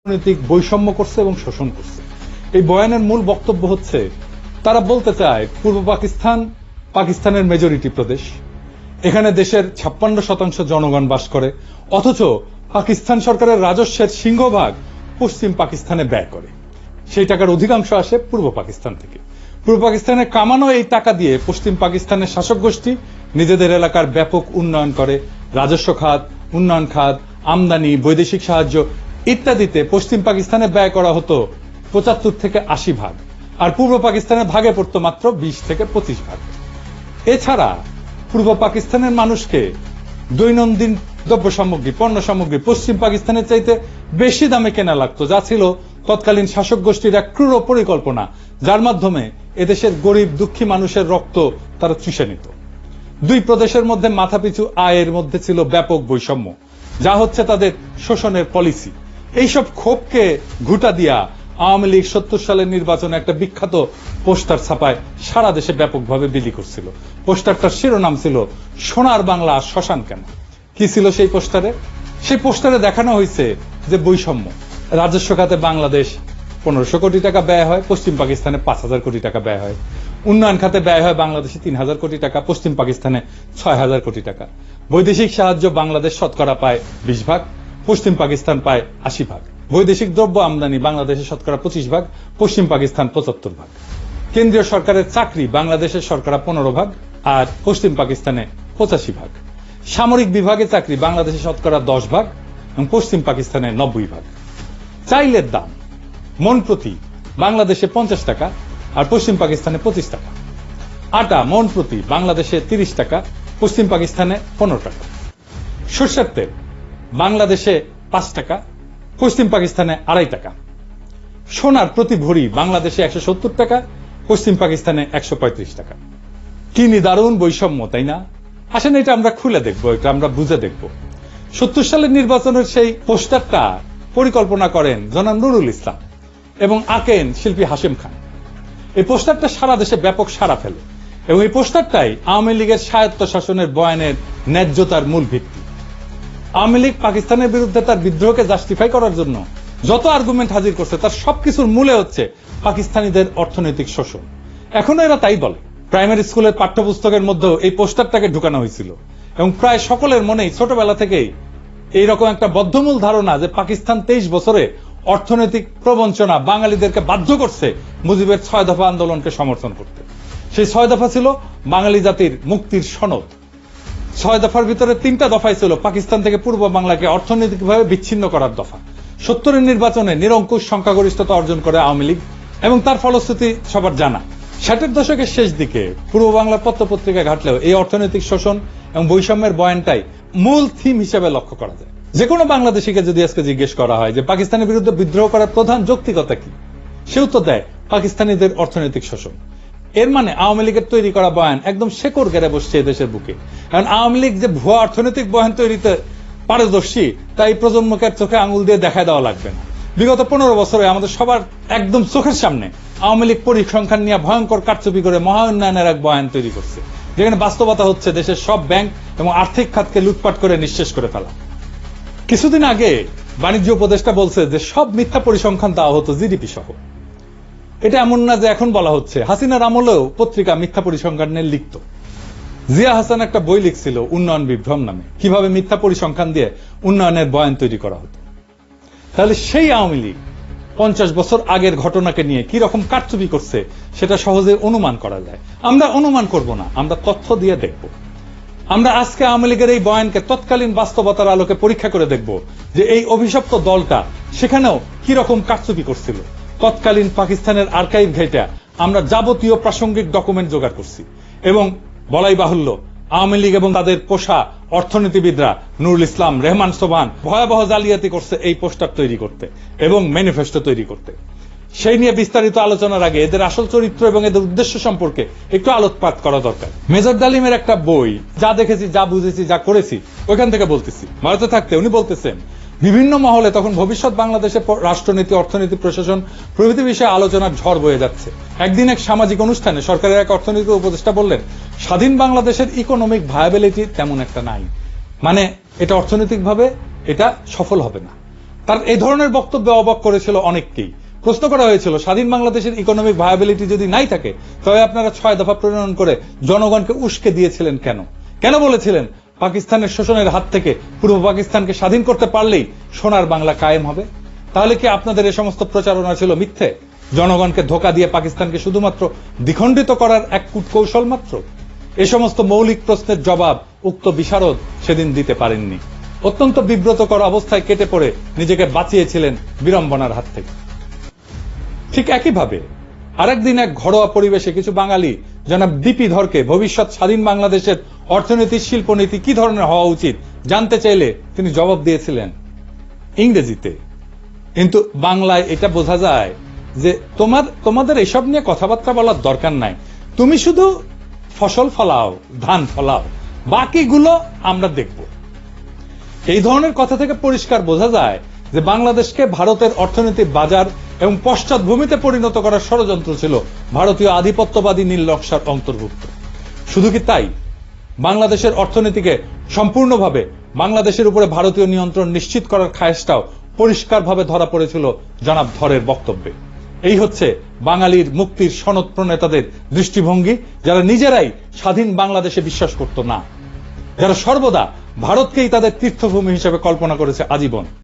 রাজনৈতিক বৈষম্য করছে এবং শোষণ করছে। এই বয়ানের মূল বক্তব্য হচ্ছে তারা বলতে চায় পূর্ব পাকিস্তান পাকিস্তানের মেজরিটি প্রদেশ, এখানে দেশের 56% জনগণ বাস করে, অথচ পাকিস্তান সরকারের রাজস্বের সিংহভাগ পশ্চিম পাকিস্তানে ব্যয় করে। সেই টাকার অধিকাংশ আসে পূর্ব পাকিস্তান থেকে। পূর্ব পাকিস্তানে কামানো এই টাকা দিয়ে পশ্চিম পাকিস্তানের শাসক গোষ্ঠী নিজেদের এলাকার ব্যাপক উন্নয়ন করে। রাজস্ব খাত, উন্নয়ন খাত, আমদানি, বৈদেশিক সাহায্য ইত্যাদিতে পশ্চিম পাকিস্তানে ব্যয় করা হতো 75 থেকে 80 ভাগ, আর পূর্ব পাকিস্তানের ভাগে পড়তো মাত্র 20 থেকে 25 ভাগ। এছাড়া পূর্ব পাকিস্তানের মানুষকে দৈনন্দিন দ্রব্য সামগ্রী, পণ্য সামগ্রী পশ্চিম পাকিস্তানের চাইতে বেশি দামে কেনা লাগতো, যা ছিল তৎকালীন শাসক গোষ্ঠীর এক ক্রূর পরিকল্পনা, যার মাধ্যমে এদেশের গরিব দুঃখী মানুষের রক্ত তারা চুষে নিত। দুই প্রদেশের মধ্যে মাথাপিছু আয়ের মধ্যে ছিল ব্যাপক বৈষম্য, যা হচ্ছে তাদের শোষণের পলিসি। এইসব ক্ষোভকে ঘুঁটা দিয়া আওয়ামী লীগ 70 সালের নির্বাচনে একটা বিখ্যাত পোস্টার ছাপায় সারা দেশে ব্যাপকভাবে বিলি করছিল। পোস্টারটার শিরোনাম ছিল সোনার বাংলা শ্মশান কেন। কি ছিল সেই পোস্টারে? সেই পোস্টারে দেখানো হয়েছে যে বৈষম্য, রাজস্ব খাতে বাংলাদেশ 1500 কোটি টাকা ব্যয় হয়, পশ্চিম পাকিস্তানে 5000 কোটি টাকা ব্যয় হয়। উন্নয়ন খাতে ব্যয় হয় বাংলাদেশে 3000 কোটি টাকা, পশ্চিম পাকিস্তানে 6000 কোটি টাকা। বৈদেশিক সাহায্য বাংলাদেশ শতকরা পায় 20 ভাগ, পশ্চিম পাকিস্তান পায় 80 ভাগ। বৈদেশিক দ্রব্য আমদানি বাংলাদেশে শতকরা 25 ভাগ, পশ্চিম পাকিস্তান 75 ভাগ। কেন্দ্রীয় সরকারের চাকরি বাংলাদেশের শতকরা 15 ভাগ আর পশ্চিম পাকিস্তানে 85 ভাগ। সামরিক বিভাগে চাকরি বাংলাদেশে শতকরা 10 ভাগ এবং পশ্চিম পাকিস্তানে 90 ভাগ। চাইলের দাম মন প্রতি বাংলাদেশে 50 টাকা আর পশ্চিম পাকিস্তানে 25 টাকা। আটা মন প্রতি বাংলাদেশে 30 টাকা, পশ্চিম পাকিস্তানে 15 টাকা। সরষের তেল বাংলাদেশে 5 টাকা, পশ্চিম পাকিস্তানে 2.5 টাকা। সোনার প্রতি ভরি বাংলাদেশে 170 টাকা, পশ্চিম পাকিস্তানে 135 টাকা। কি নিদারুণ বৈষম্য, তাই না? আসেন এটা আমরা খুলে দেখব, এটা আমরা বুঝে দেখব। 70 সালের নির্বাচনের সেই পোস্টারটা পরিকল্পনা করেন জনাব নুরুল ইসলাম এবং আঁকেন শিল্পী হাশেম খান। এই পোস্টারটা সারা দেশে ব্যাপক সাড়া ফেলে এবং এই পোস্টারটাই আওয়ামী লীগের স্বায়ত্ত শাসনের বয়ানের ন্যায্যতার মূল ভিত্তি। আওয়ামী লীগ পাকিস্তানের বিরুদ্ধে তার বিদ্রোহকে জাস্টিফাই করার জন্য যত আর্গুমেন্ট হাজির করছে তার সবকিছুর মূলে হচ্ছে পাকিস্তানিদের অর্থনৈতিক শোষণ। এখনো এরা তাই বলে। প্রাইমারি স্কুলের পাঠ্যপুস্তকের মধ্যেও এই পোস্টারটাকে ঢুকানো হয়েছিল এবং প্রায় সকলের মনেই ছোটবেলা থেকেই এইরকম একটা বদ্ধমূল ধারণা যে পাকিস্তান 23 বছরে অর্থনৈতিক প্রবঞ্চনা বাঙালিদেরকে বাধ্য করছে মুজিবের 6 দফা আন্দোলনকে সমর্থন করতে। সেই 6 দফা ছিল বাঙালি জাতির মুক্তির সনদ। 6 দফার ভিতরে 3টা দফাই ছিল পাকিস্তান থেকে পূর্ব বাংলাকে অর্থনৈতিকভাবে বিচ্ছিন্ন করার দফা। 70-এর নির্বাচনে নিরঙ্কুশ সংখ্যাগরিষ্ঠতা অর্জন করে আওয়ামী লীগ এবং তার ফলশ্রুতি সবার জানা। 60-এর দশকের শেষ দিকে পূর্ব বাংলার পত্রপত্রিকা ঘাটলেও এই অর্থনৈতিক শোষণ এবং বৈষম্যের বয়ানটাই মূল থিম হিসেবে লক্ষ্য করা যায়। যে কোনো বাংলাদেশিকে যদি আজকে জিজ্ঞেস করা হয় যে পাকিস্তানের বিরুদ্ধে বিদ্রোহ করার প্রধান যৌক্তিকতা কি, সে উত্তর দেয় পাকিস্তানিদের অর্থনৈতিক শোষণ। এর মানে আওয়ামী লীগের তৈরি করা বয়ান একদম শেকড় গেড়ে বসছে দেশের বুকে। কারণ আওয়ামী লীগ যে ভুয়া অর্থনৈতিক বয়ান তৈরিতে পারদর্শী তাই প্রজন্মকে চোখে আঙুল দিয়ে দেখায় দেওয়া লাগবে না। বিগত 15 বছরে আমাদের সবার একদম চোখের সামনে আওয়ামী লীগ পরিসংখ্যান নিয়ে ভয়ঙ্কর কারচুপি করে মহা উন্নয়নের এক বয়ান তৈরি করছে, যেখানে বাস্তবতা হচ্ছে দেশের সব ব্যাংক এবং আর্থিক খাতকে লুটপাট করে নিঃশেষ করে ফেলা। কিছুদিন আগে বাণিজ্য উপদেষ্টা বলছে যে সব মিথ্যা পরিসংখ্যান দেওয়া হতো জিডিপি সহ। এটা এমন না যে এখন বলা হচ্ছে, হাসিনার আমলেও পত্রিকা মিথ্যা পরিসংখ্যান নিয়ে লিখত। জিয়া হাসান একটা বই লিখছিল উন্নয়ন বিভ্রম নামে, কিভাবে মিথ্যা পরিসংখ্যান দিয়ে উন্নয়নের বয়ান তৈরি করা হতো। তাহলে সেই আওয়ামী লীগ 50 বছর আগের ঘটনাকে নিয়ে কি রকম কারচুপি করছে সেটা সহজে অনুমান করা যায়। আমরা অনুমান করব না, আমরা তথ্য দিয়ে দেখব। আমরা আজকে আওয়ামী লীগের এই বয়ানকে তৎকালীন বাস্তবতার আলোকে পরীক্ষা করে দেখব যে এই অভিশপ্ত দলটা সেখানেও কি রকম কারচুপি করছিল। তৎকালীন পাকিস্তানের আর্কাইভ ঘেঁটে আমরা যাবতীয় প্রাসঙ্গিক ডকুমেন্ট জোগাড় করছি এবং বলাই বাহুল্য আওয়ামী লীগ এবং তাদের পোষা অর্থনীতিবিদরা নুরুল ইসলাম, রেহমান সোবহান ভয়াবহ জালিয়াতি করছে এই পোস্টার তৈরি করতে এবং ম্যানিফেস্টো তৈরি করতে। সেই নিয়ে বিস্তারিত আলোচনার আগে এদের আসল চরিত্র এবং এদের উদ্দেশ্য সম্পর্কে একটু আলোকপাত করা দরকার। মেজর ডালিমের একটা বই, যা দেখেছি, যা বুঝেছি, যা করেছি, ওইখান থেকে বলতেছি। ভারতে থাকতে উনি বলতেছেন বিভিন্ন মহলে তখন ভবিষ্যৎ বাংলাদেশের রাষ্ট্রনীতি, অর্থনীতি, প্রশাসন প্রভৃতি বিষয়ে আলোচনার ঝড় বয়ে যাচ্ছে। একদিন এক সামাজিক অনুষ্ঠানে সরকারের এক অর্থনীতি উপদেষ্টা বললেন, স্বাধীন বাংলাদেশের ইকোনমিক ভায়াবিলিটি তেমন একটা নাই, মানে এটা অর্থনৈতিকভাবে এটা সফল হবে না। তার এই ধরনের বক্তব্যে অবাক করেছিল অনেককেই। প্রশ্ন করা হয়েছিল, স্বাধীন বাংলাদেশের ইকোনমিক ভায়াবিলিটি যদি নাই থাকে তবে আপনারা 6 দফা প্রণয়ন করে জনগণকে উস্কে দিয়েছিলেন কেন? কেন বলেছিলেন পাকিস্তানের শোষণের হাত থেকে পূর্ব পাকিস্তানকে স্বাধীন করতে পারলেই সোনার বাংলা কায়েম হবে? তাহলে কি আপনাদের এই সমস্ত প্রচারণা ছিল মিথ্যে? জনগণকে ধোঁকা দিয়ে পাকিস্তানকে শুধুমাত্র দ্বিখণ্ডিত করার এক কূটকৌশল মাত্র? এ সমস্ত মৌলিক প্রশ্নের জবাব উক্ত বিশারদ সেদিন দিতে পারেননি। অত্যন্ত বিব্রতকর অবস্থায় কেটে পড়ে নিজেকে বাঁচিয়েছিলেন বিড়ম্বনার হাত থেকে। ঠিক একইভাবে আরেকদিন এক ঘরোয়া পরিবেশে কিছু বাঙালি জনাব ডিপি ধরকে ভবিষ্যৎ স্বাধীন বাংলাদেশের অর্থনীতি শিল্পনীতি কি ধরনের হওয়া উচিত জানতে চাইলে তিনি জবাব দিয়েছিলেন ইংরেজিতে। কিন্তু বাংলায় এটা বোঝা যায় যে তোমাদের এসব নিয়ে কথাবার্তা বলার দরকার নাই, তুমি শুধু ফসল ফলাও, ধান ফলাও, বাকিগুলো আমরা দেখব। এই ধরনের কথা থেকে পরিষ্কার বোঝা যায় যে বাংলাদেশকে ভারতের অর্থনৈতিক বাজার এবং পশ্চাৎভূমিতে পরিণত করার ষড়যন্ত্র ছিল ভারতীয় আধিপত্যবাদী নীল নকশার অন্তর্ভুক্ত। শুধু কি তাই, বাংলাদেশের অর্থনীতিকে সম্পূর্ণভাবে বাংলাদেশের উপরে ভারতীয় নিয়ন্ত্রণ নিশ্চিত করার খায়েশটাও পরিষ্কারভাবে ধরা পড়েছিল জনাব ধরের বক্তব্যে। এই হচ্ছে বাঙালির মুক্তির সনদ প্রণেতাদের দৃষ্টিভঙ্গি, যারা নিজেরাই স্বাধীন বাংলাদেশে বিশ্বাস করত না, যারা সর্বদা ভারতকেই তাদের তীর্থভূমি হিসেবে কল্পনা করেছে আজীবন।